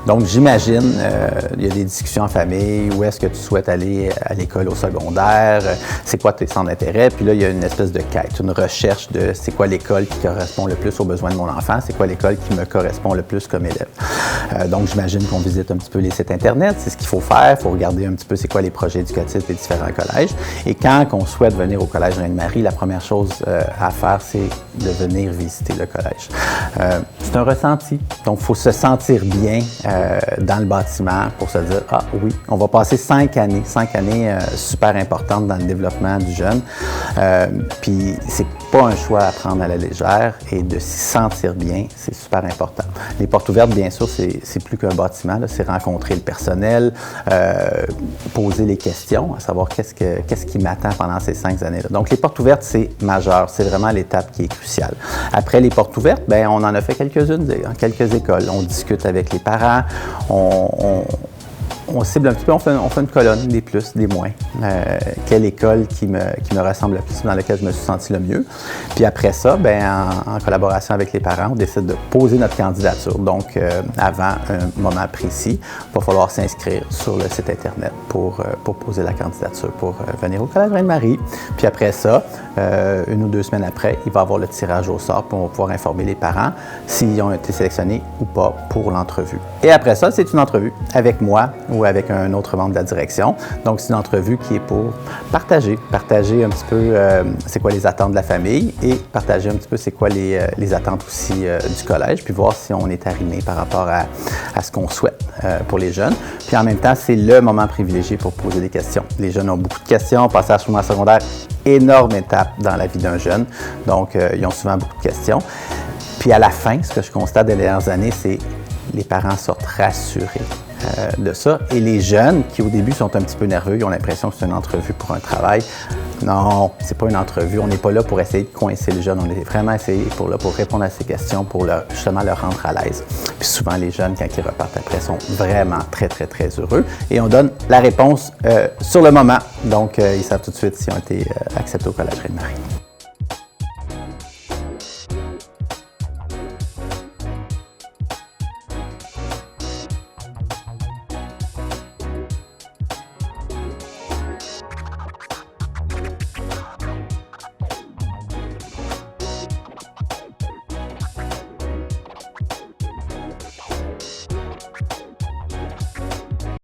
Donc, j'imagine, il y a des discussions en famille, où est-ce que tu souhaites aller à l'école au secondaire, c'est quoi tes centres d'intérêt, puis là, il y a une espèce de quête, une recherche de c'est quoi l'école qui correspond le plus aux besoins de mon enfant, c'est quoi l'école qui me correspond le plus comme élève. Donc, j'imagine qu'on visite un petit peu les sites Internet, c'est ce qu'il faut faire, il faut regarder un petit peu c'est quoi les projets éducatifs des différents collèges. Et quand on souhaite venir au Collège Reine-Marie, la première chose à faire, c'est de venir visiter le collège. C'est un ressenti, donc il faut se sentir bien dans le bâtiment pour se dire « Ah oui, on va passer 5 années super importantes dans le développement du jeune. Puis c'est pas un choix à prendre à la légère et de s'y sentir bien, c'est super important. Les portes ouvertes, bien sûr, c'est plus qu'un bâtiment, c'est rencontrer le personnel, poser les questions, à savoir qu'est-ce qui m'attend pendant ces 5 années-là. Donc les portes ouvertes, c'est majeur, c'est vraiment l'étape qui est cruciale. Après les portes ouvertes, bien, on en a fait quelques-unes dans quelques écoles. On discute avec les parents, on cible un petit peu, on fait une colonne, des plus, des moins. Quelle école qui me ressemble le plus, dans laquelle je me suis senti le mieux. Puis après ça, bien, en collaboration avec les parents, on décide de poser notre candidature. Donc, avant un moment précis, il va falloir s'inscrire sur le site Internet pour poser la candidature pour venir au Collège Reine-Marie. Puis après ça, 1 ou 2 semaines après, il va y avoir le tirage au sort pour pouvoir informer les parents s'ils ont été sélectionnés ou pas pour l'entrevue. Et après ça, c'est une entrevue avec moi ou avec un autre membre de la direction. Donc, c'est une entrevue qui est pour partager un petit peu c'est quoi les attentes de la famille et partager un petit peu c'est quoi les attentes aussi du collège, puis voir si on est arrimé par rapport à ce qu'on souhaite pour les jeunes. Puis en même temps, c'est le moment privilégié pour poser des questions. Les jeunes ont beaucoup de questions, passage au secondaire, énorme étape dans la vie d'un jeune. Donc, ils ont souvent beaucoup de questions. Puis à la fin, ce que je constate des dernières années, c'est les parents sortent rassurés de ça. Et les jeunes, qui au début sont un petit peu nerveux, ils ont l'impression que c'est une entrevue pour un travail. Non, c'est pas une entrevue. On n'est pas là pour essayer de coincer les jeunes. On est vraiment pour répondre à ces questions, pour justement leur rendre à l'aise. Puis souvent, les jeunes, quand ils repartent après, sont vraiment très, très, très heureux. Et on donne la réponse sur le moment. Donc, ils savent tout de suite s'ils ont été acceptés au Collège Reine-Marie.